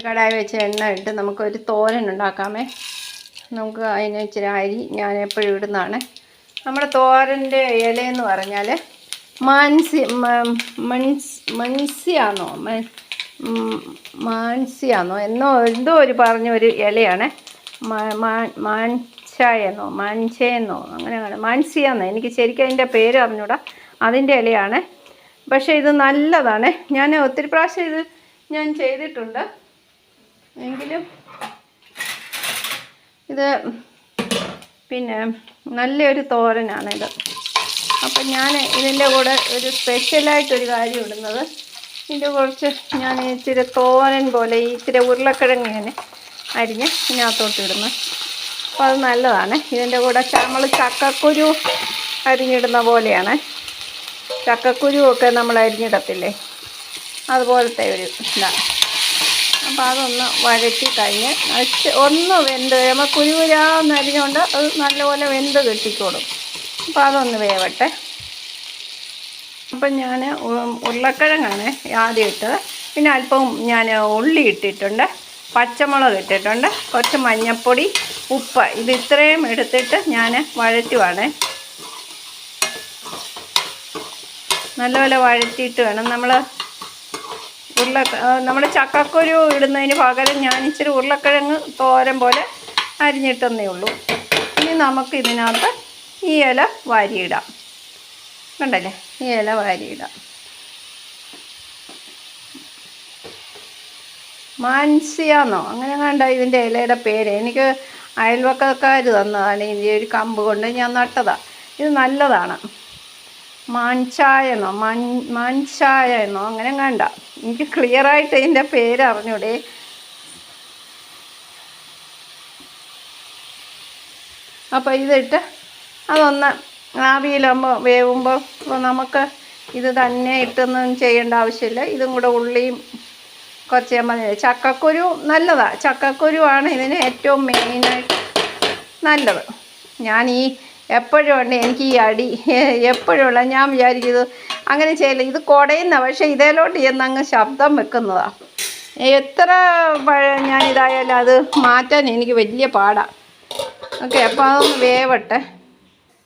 കടായി വെച്ച് എണ്ണ ഇട്ട് നമുക്കൊരു തോരൻ ഉണ്ടാക്കാമേ. നമുക്ക് അതിന് ഇച്ചിരി അരി ഞാൻ എപ്പോഴും ഇടുന്നതാണ്. നമ്മുടെ തോരൻ്റെ ഇലയെന്ന് പറഞ്ഞാൽ മാൻസിയാന്നോ എന്തോ ഒരു പറഞ്ഞൊരു ഇലയാണ്. മാഞ്ചയെന്നോ അങ്ങനെ മാൻസിയാന്നോ, എനിക്ക് ശരിക്കും അതിൻ്റെ പേര് അറിഞ്ഞൂടാ. അതിൻ്റെ ഇലയാണ്. പക്ഷേ ഇത് നല്ലതാണ്. ഞാൻ ഒത്തിരി പ്രാവശ്യം ഇത് ഞാൻ ചെയ്തിട്ടുണ്ട്. എങ്കിലും ഇത് പിന്നെ നല്ലൊരു തോരനാണിത്. അപ്പം ഞാൻ ഇതിൻ്റെ കൂടെ ഒരു സ്പെഷ്യലായിട്ടൊരു കാര്യം ഇടുന്നത്, ഇതിൻ്റെ കുറച്ച് ഞാൻ ഇച്ചിരി തോരൻ പോലെ ഇച്ചിരി ഉരുളക്കിഴങ്ങ് ഞാൻ അരിഞ്ഞ് ഇതിനകത്തോട്ട് ഇടുന്നു. അപ്പോൾ അത് നല്ലതാണ്. ഇതിൻ്റെ കൂടെ നമ്മൾ ചക്കക്കുരു അരിഞ്ഞിടുന്ന പോലെയാണ്. ചക്കക്കുരുവൊക്കെ നമ്മൾ അരിഞ്ഞിടത്തില്ലേ, അതുപോലത്തെ ഒരു ഇതാണ്. അപ്പോൾ അതൊന്ന് വഴറ്റി കഴിഞ്ഞ് ഒന്ന് വെന്ത് നമ്മൾ കുരുകുരാന്ന് അരിഞ്ഞുകൊണ്ട് അത് നല്ലപോലെ വെന്ത് കിട്ടിക്കോളും. അപ്പോൾ അതൊന്ന് വേവട്ടെ. അപ്പം ഞാൻ ഉരുളക്കിഴങ്ങാണ് ആദ്യം ഇട്ടത്. പിന്നെ അല്പം ഞാൻ ഉള്ളി ഇട്ടിട്ടുണ്ട്, പച്ചമുളക് ഇട്ടിട്ടുണ്ട്, കുറച്ച് മഞ്ഞൾപ്പൊടി, ഉപ്പ്. ഇത് ഇത്രയും എടുത്തിട്ട് ഞാൻ വഴറ്റുവാണ്. നല്ലപോലെ വഴറ്റിയിട്ട് വേണം നമ്മൾ ചക്കക്കുരു ഇടുന്നതിന് പകരം ഞാൻ ഇച്ചിരി ഉരുളക്കിഴങ്ങ് തോരൻ പോലെ അരിഞ്ഞിട്ടെന്നേ ഉള്ളൂ. ഇനി നമുക്ക് ഇതിനകത്ത് ഈ ഇല വാരിയിടാം. കണ്ടല്ലേ, ഈ ഇല വാരിയിടാം. മാൻസിയാന്നോ അങ്ങനെ കണ്ട ഇതിൻ്റെ ഇലയുടെ പേര്. എനിക്ക് അയൽവക്കക്കാർ തന്നതാണ്. ഇതിൻ്റെ ഒരു കമ്പ് കൊണ്ട് ഞാൻ നട്ടതാണ്. ഇത് നല്ലതാണ്. മാൻചായെന്നോ അങ്ങനെ കണ്ട. എനിക്ക് ക്ലിയറായിട്ട് ഇതിൻ്റെ പേര് അറിഞ്ഞൂടെ. അപ്പോൾ ഇതിട്ട് അതൊന്ന് ആവിയിലാകുമ്പോൾ വേവുമ്പോൾ നമുക്ക് ഇത് തന്നെ ഇട്ടൊന്നും ചെയ്യേണ്ട ആവശ്യമില്ല. ഇതും കൂടെ ഉള്ളിയും കുറച്ച് മതി. ചക്കക്കുരു നല്ലതാണ്. ചക്കക്കുരുവാണ് ഇതിന് ഏറ്റവും മെയിനായിട്ട് നല്ലത്. ഞാൻ എപ്പോഴും ഉണ്ട് എനിക്ക് ഈ അടി എപ്പോഴുള്ള. ഞാൻ വിചാരിക്കുന്നത് അങ്ങനെ ചെയ്യില്ല, ഇത് കുടയുന്ന. പക്ഷേ ഇതിലോട്ട് ചെന്നങ്ങ് ശബ്ദം വെക്കുന്നതാണ്. എത്ര ഞാനിതായാലും അത് മാറ്റാൻ എനിക്ക് വലിയ പാടാണ്. ഓക്കെ, അപ്പോൾ അതൊന്ന് വേവട്ടെ.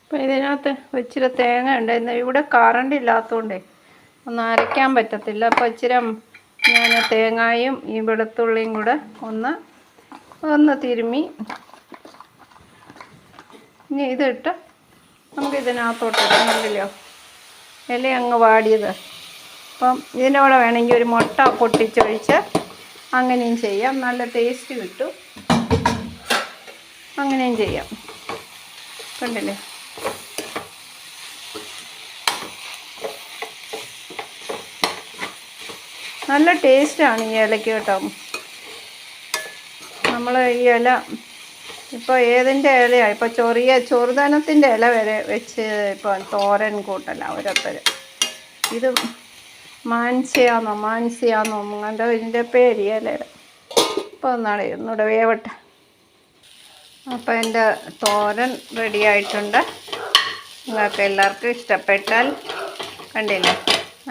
അപ്പോൾ ഇതിനകത്ത് ഇച്ചിരി തേങ്ങ ഉണ്ടായിരുന്നു. ഇവിടെ കറണ്ട് ഇല്ലാത്തതുകൊണ്ടേ ഒന്ന് അരയ്ക്കാൻ പറ്റത്തില്ല. അപ്പോൾ ഇച്ചിരി ഞാൻ തേങ്ങയും ഈ വെളുത്തുള്ളിയും കൂടെ ഒന്ന് തിരുമ്മി ഇനി ഇതിട്ട് നമുക്ക് ഇതിനകത്തോട്ട് ഇടുന്നില്ലല്ലോ, ഇല അങ്ങ് വാടിയത്. അപ്പം ഇതിൻ്റെ കൂടെ വേണമെങ്കിൽ ഒരു മുട്ട പൊട്ടിച്ചൊഴിച്ച് അങ്ങനെയും ചെയ്യാം, നല്ല ടേസ്റ്റ് കിട്ടും. അങ്ങനെയും ചെയ്യാം. കണ്ടില്ലേ, നല്ല ടേസ്റ്റാണ് ഈ ഇലയ്ക്ക് കേട്ടോ. നമ്മൾ ഈ ഇല ഇപ്പോൾ ഏതിൻ്റെ ഇലയാണ്, ഇപ്പോൾ ചെറുതനത്തിൻ്റെ ഇല വരെ വെച്ച് ഇപ്പോൾ തോരൻ കൂട്ടല്ല ഓരോരുത്തർ. ഇത് മാൻസിയാന്നോ അങ്ങനത്തെ ഇതിൻ്റെ പേര് ഇലയുടെ. ഇപ്പോൾ ഒന്നുകൂടെ വേവട്ടെ. അപ്പോൾ എൻ്റെ തോരൻ റെഡി ആയിട്ടുണ്ട്. നിങ്ങൾക്ക് എല്ലാവർക്കും ഇഷ്ടപ്പെട്ടാൽ കണ്ടില്ലേ,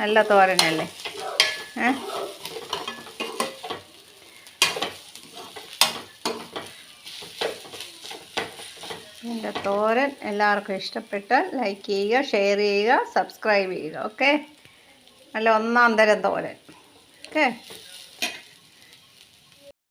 നല്ല തോരനല്ലേ. എൻ്റെ തോരൻ എല്ലാവർക്കും ഇഷ്ടപ്പെട്ടാൽ ലൈക്ക് ചെയ്യുക, ഷെയർ ചെയ്യുക, സബ്സ്ക്രൈബ് ചെയ്യുക. ഓക്കെ, നല്ല ഒന്നാം തരം തോരൻ. ഓക്കെ.